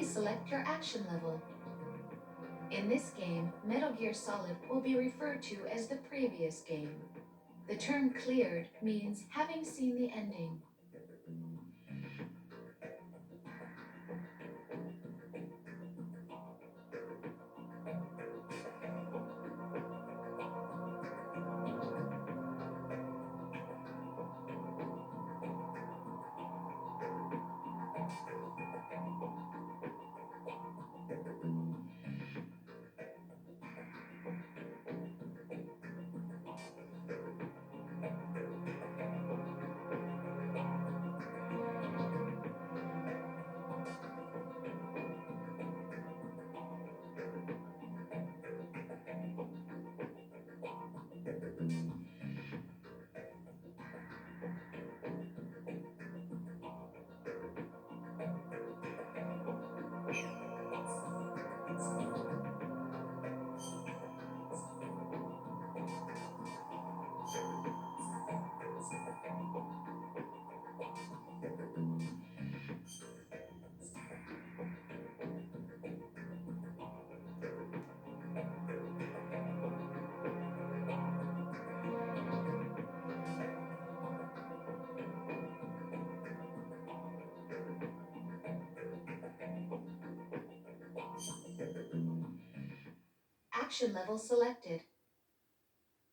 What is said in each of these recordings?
Please select your action level. In this game, Metal Gear Solid will be referred to as the previous game. The term cleared means having seen the ending. Action level selected.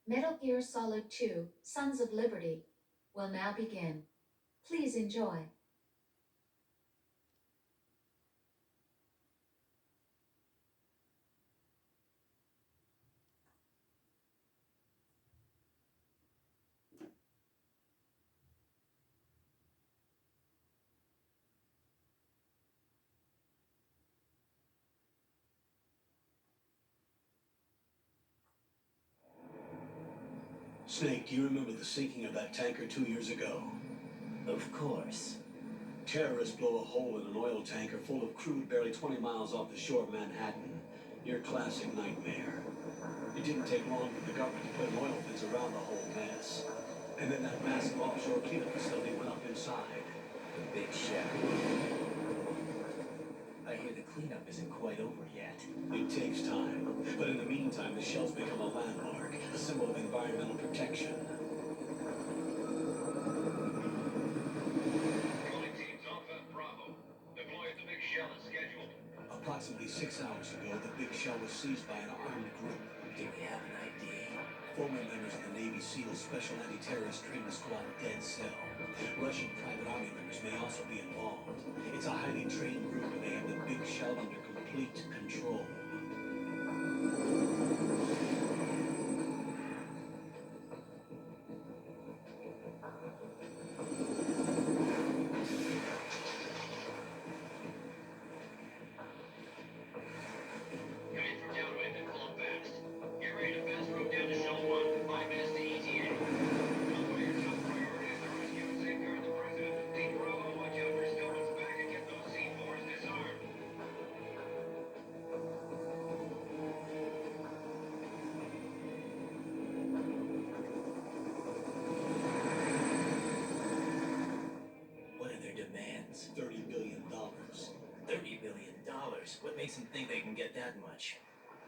Metal Gear Solid 2 Sons of Liberty will now begin. Please enjoy. Snake, do you remember the sinking of that tanker 2 years ago? Of course. Terrorists blow a hole in an oil tanker full of crude barely 20 miles off the shore of Manhattan. Your classic nightmare. It didn't take long for the government to put an oil fence around the whole mess. And then that massive offshore cleanup facility went up inside. The big shell. I hear the cleanup isn't quite over yet. It takes time. But in the meantime, the shell's become a landmark, a symbol of environmental protection. Calling teams Alpha and Bravo. Deploy at the Big Shell as scheduled. Approximately 6 hours ago, the Big Shell was seized by an armed group. Do we have an ID? Former members of the Navy SEAL Special Anti-Terrorist Training Squad Dead Cell. Russian private army members may also be involved. It's a highly trained group and they have the Big Shell under complete control. Coming from downwind and pull up fast. Get ready to fast rope down to Shell 1. 5 minutes to ETA. Convoy, your top priority is to rescue and safeguard the president. Team Bravo, watch out for Stillman's back and get those C4s disarmed. What are their demands? $30 billion. $30 billion. What makes them think they can get that much?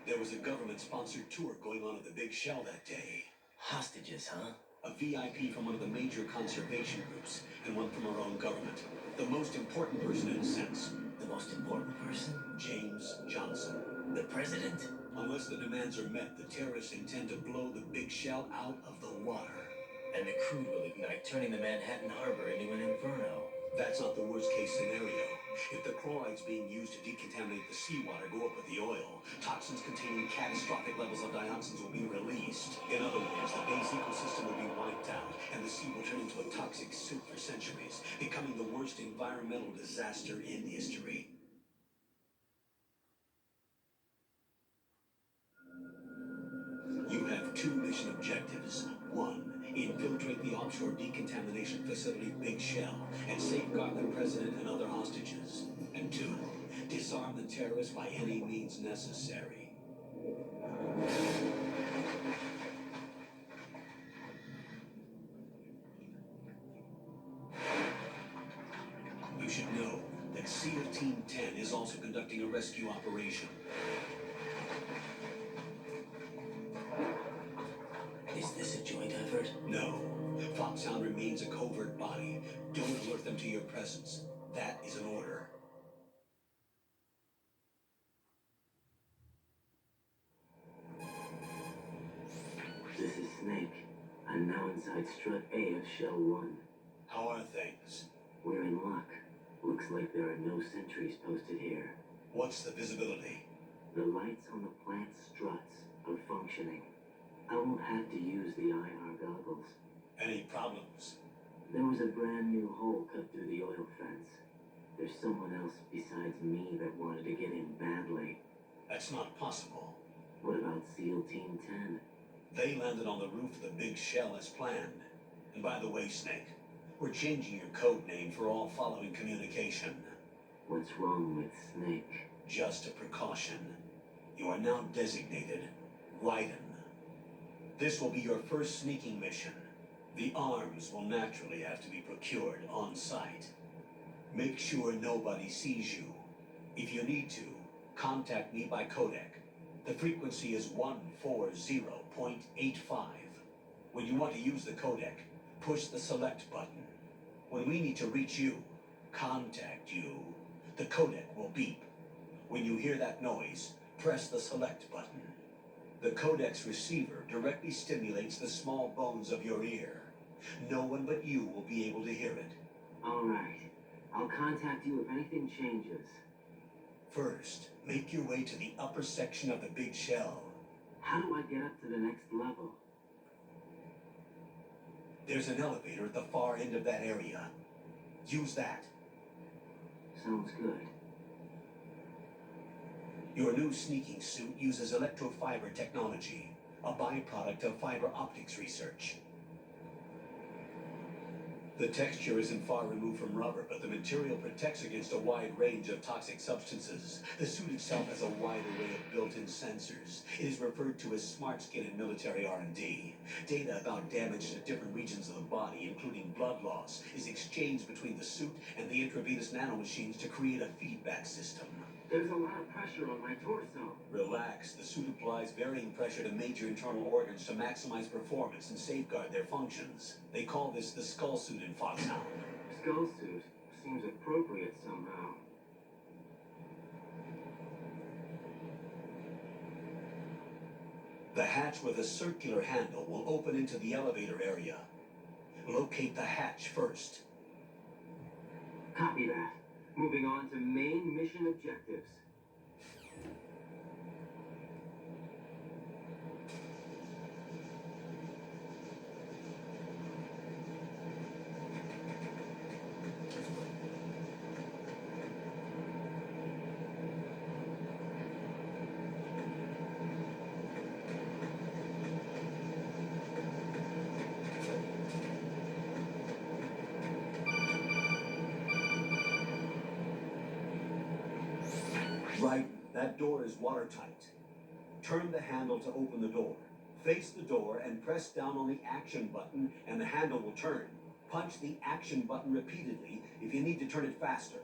There was a government-sponsored tour going on at the Big Shell that day. Hostages, huh? A VIP from one of the major conservation groups, and one from our own government. The most important person in a sense, The most important person? James Johnson. The president? Unless the demands are met, the terrorists intend to blow the Big Shell out of the water. And the crude will ignite, turning the Manhattan Harbor into an inferno. That's not the worst-case scenario. If the chlorides being used to decontaminate the seawater go up with the oil, toxins containing catastrophic levels of dioxins will be released. In other words, the base ecosystem will be wiped out, and the sea will turn into a toxic soup for centuries, becoming the worst environmental disaster in history. You have two mission objectives. One, infiltrate the offshore decontamination facility Big Shell and safeguard the president and other hostages. And two, disarm the terrorists by any means necessary. You should know that SEAL Team 10 is also conducting conducting a rescue operation. Is this a joint effort? No. Foxhound remains a covert body. Don't alert them to your presence. That is an order. This is Snake. I'm now inside Strut A of Shell 1. How are things? We're in luck. Looks like there are no sentries posted here. What's the visibility? The lights on the plant struts are functioning. I won't have to use the IR goggles. Any problems? There was a brand new hole cut through the oil fence. There's someone else besides me that wanted to get in badly. That's not possible. What about SEAL Team 10? They landed on the roof of the big shell as planned. And by the way, Snake, we're changing your code name for all following communication. What's wrong with Snake? Just a precaution. You are now designated Raiden. This will be your first sneaking mission. The arms will naturally have to be procured on site. Make sure nobody sees you. If you need to, contact me by codec. The frequency is 140.85. When you want to use the codec, push the select button. When we need to reach you, contact you, the codec will beep. When you hear that noise, press the select button. The codec's receiver directly stimulates the small bones of your ear. No one but you will be able to hear it. All right. I'll contact you if anything changes. First, make your way to the upper section of the big shell. How do I get up to the next level? There's an elevator at the far end of that area. Use that. Sounds good. Your new sneaking suit uses electrofiber technology, a byproduct of fiber optics research. The texture isn't far removed from rubber, but the material protects against a wide range of toxic substances. The suit itself has a wide array of built-in sensors. It is referred to as smart skin in military R&D. Data about damage to different regions of the body, including blood loss, is exchanged between the suit and the intravenous nanomachines to create a feedback system. There's a lot of pressure on my torso. Relax. The suit applies varying pressure to major internal organs to maximize performance and safeguard their functions. They call this the skull suit in Foxhound. Skull suit seems appropriate somehow. The hatch with a circular handle will open into the elevator area. Locate the hatch first. Copy that. Moving on to main mission objectives. Right, that door is watertight. Turn the handle to open the door. Face the door and press down on the action button and the handle will turn. Punch the action button repeatedly if you need to turn it faster.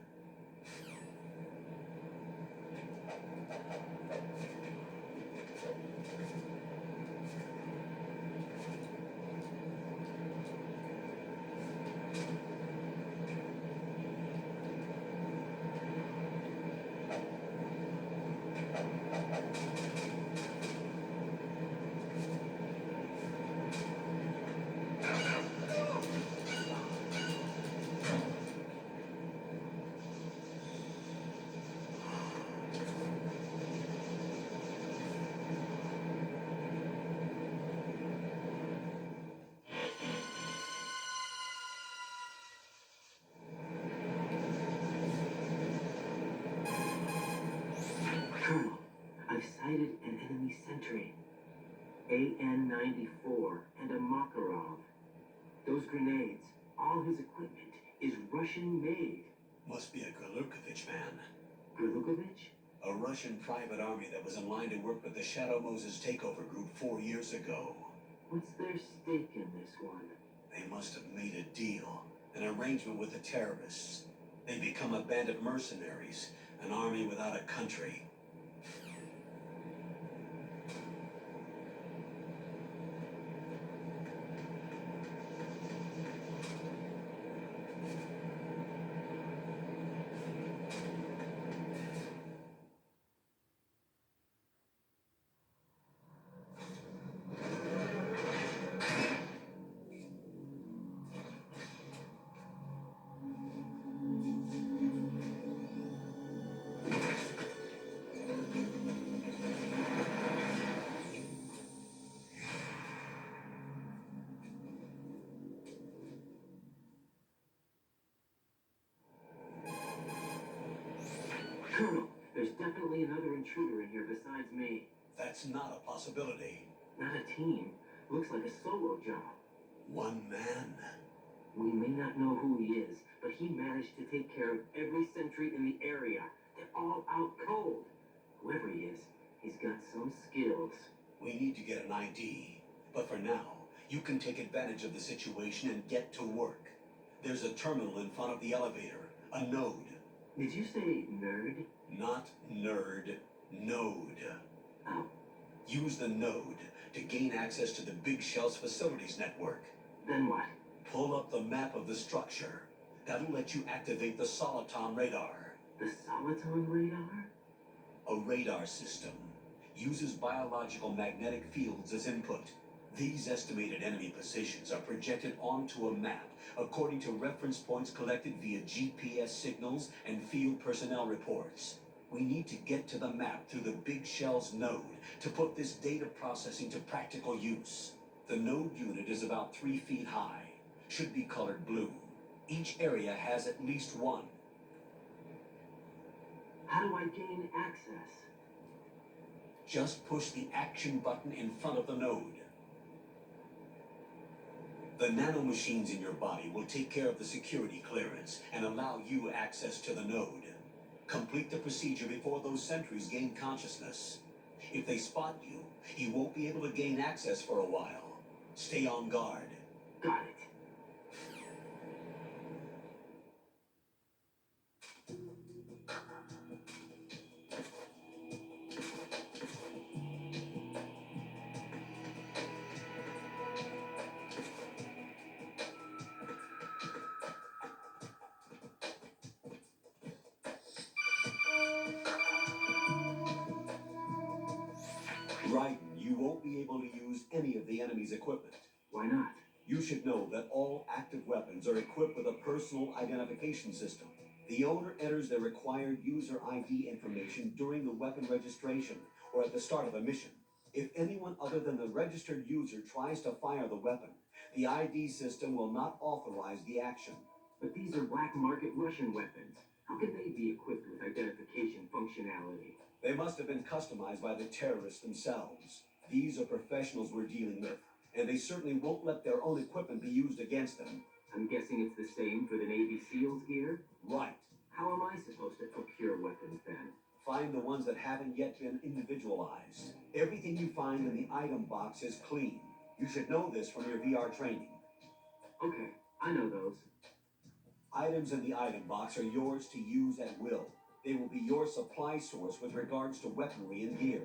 Colonel, I've sighted an enemy sentry. AN-94 and a Makarov. Those grenades, all his equipment, is Russian-made. Must be a Gurlukovich man. Gurlukovich? A Russian private army that was in line to work with the Shadow Moses takeover group 4 years ago. What's their stake in this one? They must have made a deal, an arrangement with the terrorists. They become a band of mercenaries, An army without a country. Colonel, there's definitely another intruder in here besides me. That's not a possibility. Not a team. Looks like a solo job. One man. We may not know who he is, but he managed to take care of every sentry in the area. They're all out cold. Whoever he is, he's got some skills. We need to get an ID. But for now, you can take advantage of the situation and get to work. There's a terminal in front of the elevator. A node. Did you say nerd? Not nerd. Node. Oh, Use the node to gain access to the Big Shell's facilities network. then what? Pull up the map of the structure. That'll let you activate the Soliton radar. The Soliton radar? A radar system. Uses biological magnetic fields as input. These estimated enemy positions are projected onto a map according to reference points collected via GPS signals and field personnel reports. We need to get to the map through the Big Shell's node to put this data processing to practical use. The node unit is about 3 feet high. Should be colored blue. Each area has at least one. How do I gain access? Just push the action button in front of the node. The nanomachines in your body will take care of the security clearance and allow you access to the node. Complete the procedure before those sentries gain consciousness. If they spot you, you won't be able to gain access for a while. Stay on guard. Got it. Raiden, you won't be able to use any of the enemy's equipment. Why not? You should know that all active weapons are equipped with a personal identification system. The owner enters their required user ID information during the weapon registration or at the start of a mission. If anyone other than the registered user tries to fire the weapon, the ID system will not authorize the action. But these are black market Russian weapons. How can they be equipped with identification functionality? They must have been customized by the terrorists themselves. These are professionals we're dealing with, and they certainly won't let their own equipment be used against them. I'm guessing it's the same for the Navy SEALs gear? Right. How am I supposed to procure weapons then? Find the ones that haven't yet been individualized. Everything you find in the item box is clean. You should know this from your VR training. Okay, I know those. Items in the item box are yours to use at will. They will be your supply source with regards to weaponry and gear.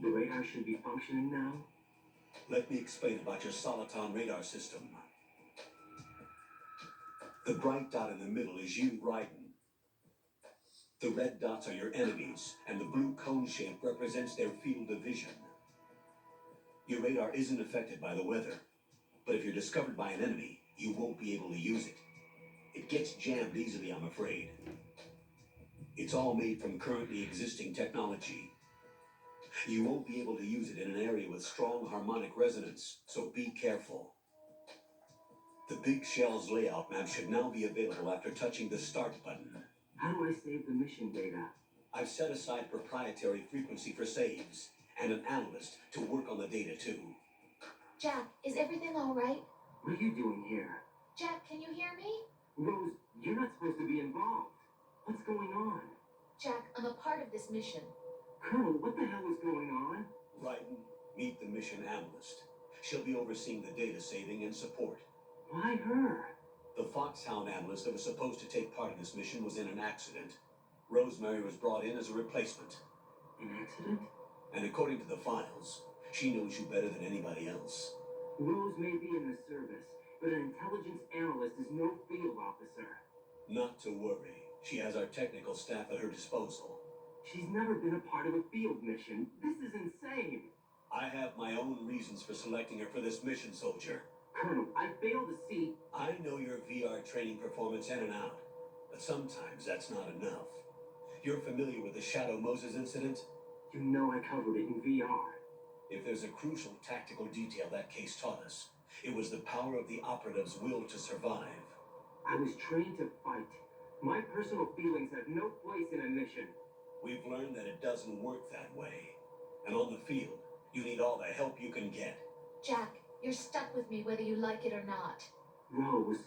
The radar should be functioning now. Let me explain about your Soliton radar system. The bright dot in the middle is you, Raiden. The red dots are your enemies, and the blue cone shape represents their field of vision. Your radar isn't affected by the weather, but if you're discovered by an enemy, you won't be able to use it. It gets jammed easily, I'm afraid. It's all made from currently existing technology. You won't be able to use it in an area with strong harmonic resonance, so be careful. The Big Shell's layout map should now be available after touching the Start button. How do I save the mission data? I've set aside proprietary frequency for saves, and an analyst to work on the data too. Jack, is everything all right? What are you doing here? Jack, can you hear me? Rose, you're not supposed to be involved. What's going on? Jack, I'm a part of this mission. Colonel, what the hell is going on? Raiden, meet the mission analyst. She'll be overseeing the data saving and support. Why her? The Foxhound analyst that was supposed to take part in this mission was in an accident. Rosemary was brought in as a replacement. An accident? And according to the files, she knows you better than anybody else. Rose may be in the service, but an intelligence analyst is no field officer. Not to worry. She has our technical staff at her disposal. She's never been a part of a field mission. This is insane. I have my own reasons for selecting her for this mission, soldier. Colonel, I fail to see. I know your VR training performance in and out, but sometimes that's not enough. You're familiar with the Shadow Moses incident? You know I covered it in VR. If there's a crucial tactical detail that case taught us, it was the power of the operative's will to survive. I was trained to fight. My personal feelings have no place in a mission. We've learned that it doesn't work that way. And on the field, you need all the help you can get. Jack, you're stuck with me whether you like it or not. Rose,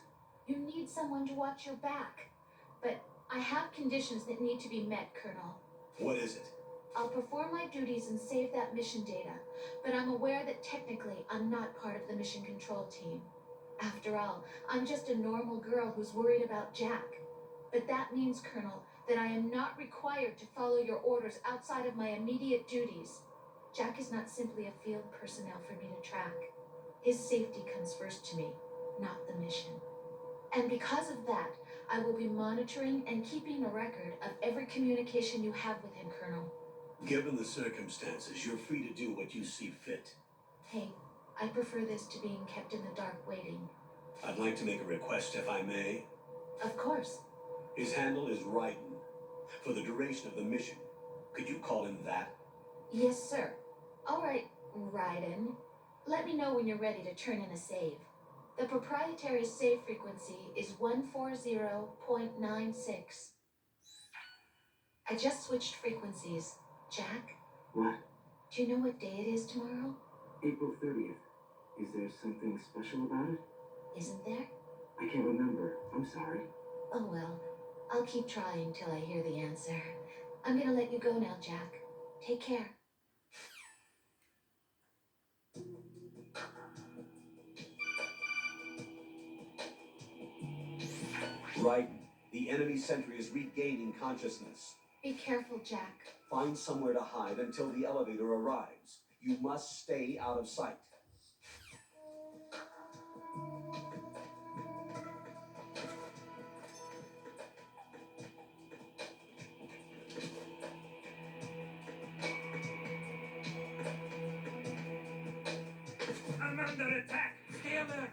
You need someone to watch your back. But I have conditions that need to be met, Colonel. What is it? I'll perform my duties and save that mission data, but I'm aware that technically I'm not part of the mission control team. After all, I'm just a normal girl who's worried about Jack. But that means, Colonel, that I am not required to follow your orders outside of my immediate duties. Jack is not simply a field personnel for me to track. His safety comes first to me, not the mission. And because of that, I will be monitoring and keeping a record of every communication you have with him, Colonel. Given the circumstances, you're free to do what you see fit. Hey, I prefer this to being kept in the dark waiting. I'd like to make a request, if I may. Of course. His handle is Raiden. For the duration of the mission, could you call him that? Yes, sir. All right, Raiden. Let me know when you're ready to turn in a save. The proprietary save frequency is 140.96. I just switched frequencies. Jack, what? do you know what day it is tomorrow? April 30th. Is there something special about it? Isn't there? I can't remember. I'm sorry. Oh well. I'll keep trying till I hear the answer. I'm gonna let you go now, Jack. Take care. Raiden, the enemy sentry is regaining consciousness. Be careful, Jack. Find somewhere to hide until the elevator arrives. You must stay out of sight. I'm under attack! Stay alert!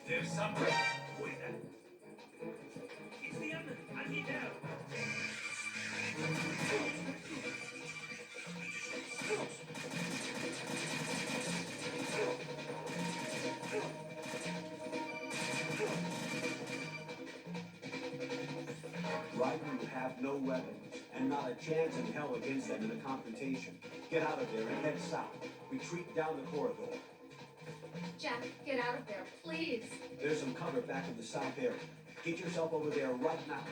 There's something. Wait a minute. It's the oven. I need help. have no weapons, and not a chance in hell against them in a confrontation. Get out of there and head south. Retreat down the corridor. Jack, get out of there, please. There's some cover back in the south area. Get yourself over there right now.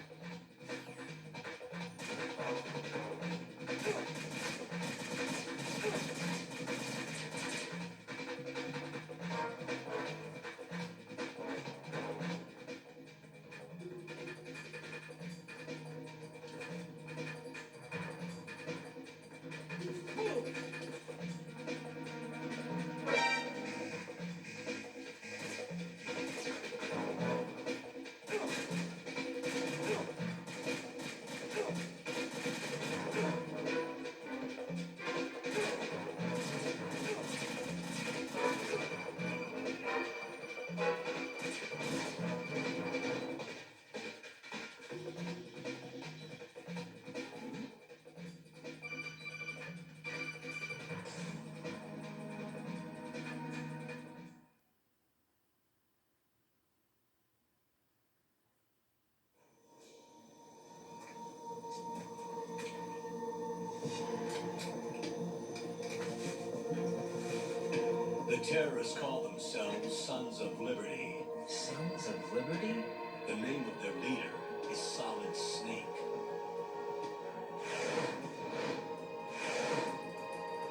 The terrorists call themselves Sons of Liberty. Sons of Liberty? The name of their leader is Solid Snake.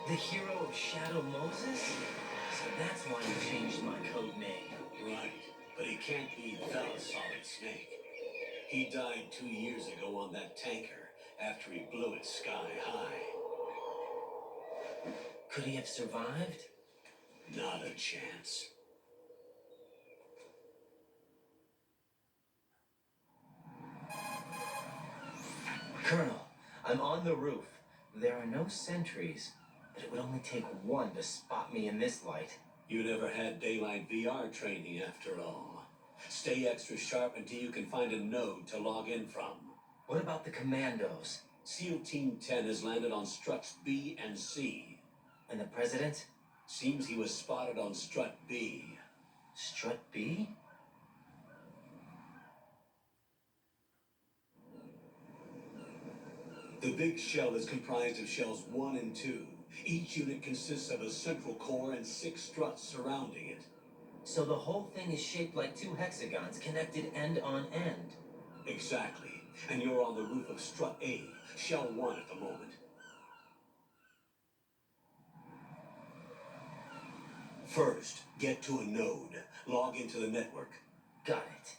The hero of Shadow Moses? So that's why you changed my code name. Right, but he can't be the Solid Snake. He died 2 years ago on that tanker after he blew it sky high. Could he have survived? Not a chance. Colonel, I'm on the roof. There are no sentries, but it would only take one to spot me in this light. You never had daylight VR training after all. Stay extra sharp until you can find a node to log in from. What about the commandos? SEAL Team 10 has landed on struts B and C. And the president? Seems he was spotted on strut B. Strut B? The big shell is comprised of shells 1 and 2. Each unit consists of a central core and 6 struts surrounding it. So the whole thing is shaped like 2 hexagons connected end on end. Exactly. And you're on the roof of strut A, shell 1 at the moment. First, get to a node. Log into the network. Got it.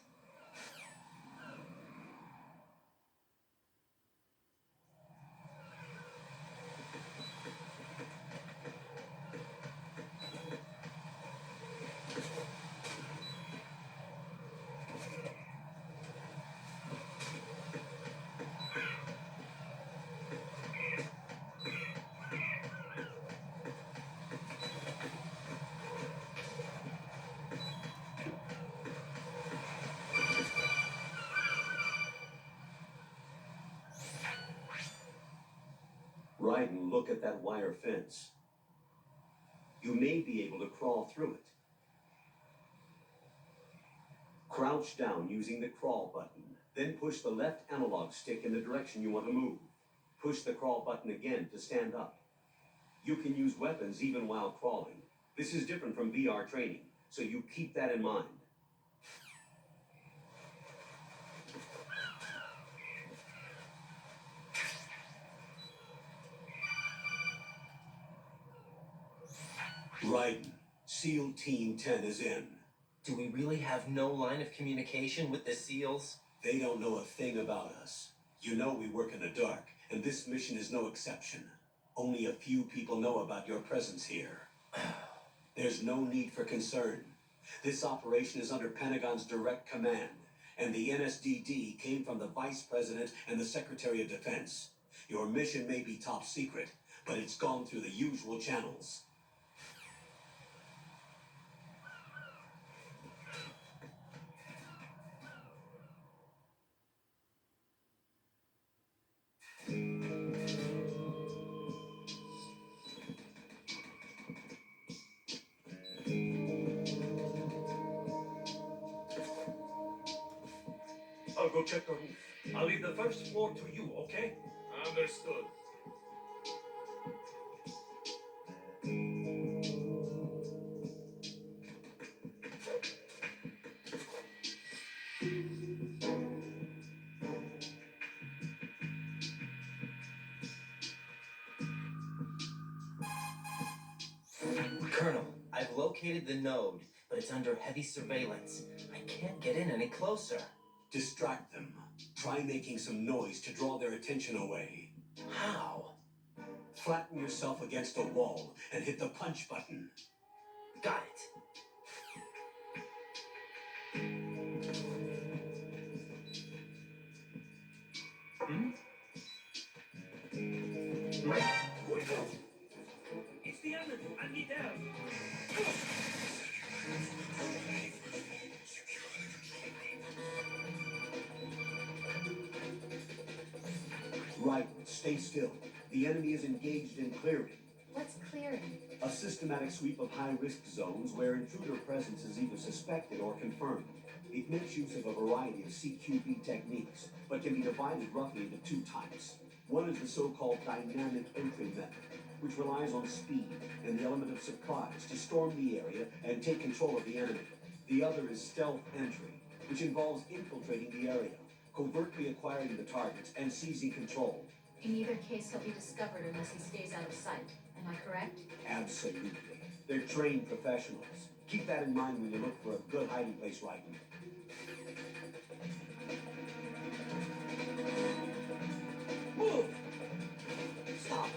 Right, and look at that wire fence. You may be able to crawl through it. Crouch down using the crawl button. Then push the left analog stick in the direction you want to move. Push the crawl button again to stand up. You can use weapons even while crawling. This is different from VR training, so you keep that in mind. Raiden, SEAL Team 10 is in. Do we really have no line of communication with the SEALs? They don't know a thing about us. You know we work in the dark, and this mission is no exception. Only a few people know about your presence here. There's no need for concern. This operation is under Pentagon's direct command, and the NSDD came from the Vice President and the Secretary of Defense. Your mission may be top secret, but it's gone through the usual channels. I'll go check the roof. I'll leave the first floor to you, okay? Understood. Colonel, I've located the node, but it's under heavy surveillance. I can't get in any closer. Distract them. Try making some noise to draw their attention away. How? Flatten yourself against a wall and hit the punch button. Got it. It's the admin. I need help. Right, stay still. The enemy is engaged in clearing. What's clearing? A systematic sweep of high-risk zones where intruder presence is either suspected or confirmed. It makes use of a variety of CQB techniques, but can be divided roughly into two types. One is the so-called dynamic entry method, which relies on speed and the element of surprise to storm the area and take control of the enemy. The other is stealth entry, which involves infiltrating the area, covertly acquiring the targets, and seizing control. In either case, he'll be discovered unless he stays out of sight. Am I correct? Absolutely. They're trained professionals. Keep that in mind when you look for a good hiding place, Raiden. Move! Stop.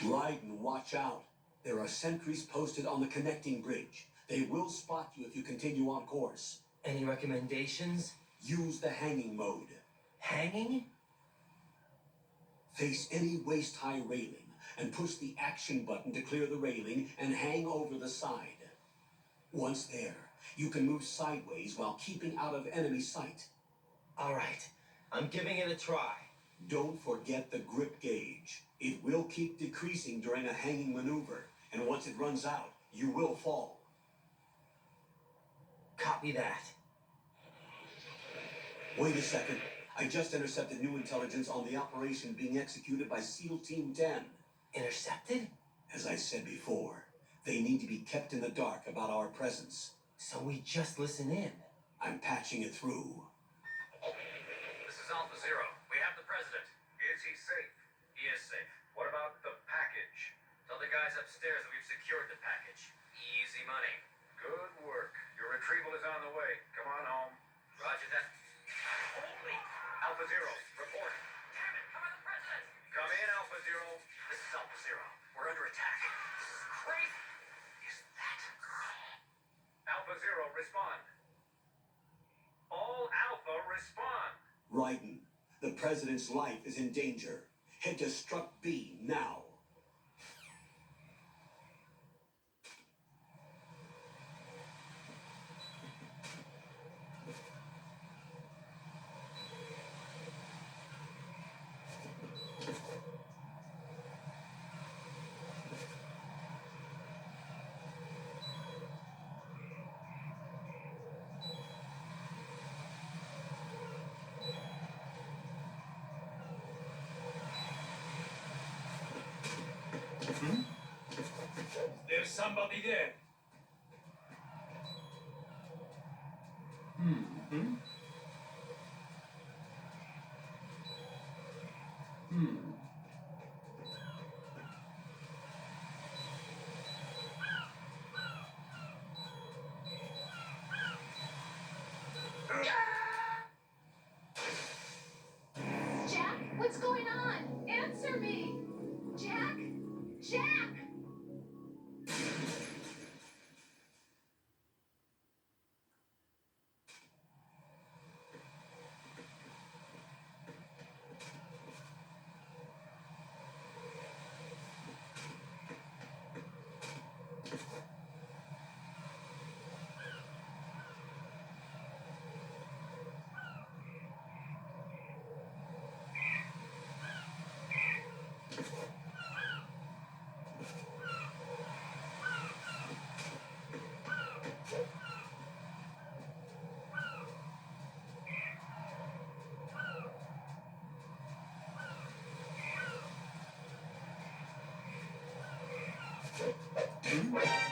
Raiden, watch out. There are sentries posted on the connecting bridge. They will spot you if you continue on course. Any recommendations? Use the hanging mode. Hanging? Face any waist-high railing and push the action button to clear the railing and hang over the side. Once there, you can move sideways while keeping out of enemy sight. All right. I'm giving it a try. Don't forget the grip gauge. It will keep decreasing during a hanging maneuver, and once it runs out, you will fall. Copy that. Wait a second. I just intercepted new intelligence on the operation being executed by SEAL Team 10. Intercepted? As I said before, they need to be kept in the dark about our presence. So we just listen in. I'm patching it through. This is Alpha Zero. We have the president. Is he safe? He is safe. What about the package? Tell the guys upstairs that we've secured the package. Easy money. Good work. Your retrieval is on the way. Come on home. Roger that. Holy! Alpha Zero, report. Damn it! Come on, the president! Come in, Alpha Zero. This is Alpha Zero. We're under attack. This is crazy. Is that Alpha Zero, respond. All Alpha, respond. Raiden, the president's life is in danger. Head to Struck B now. There's somebody there. Jack, what's going on? Answer me! Jack! Jack! Captain.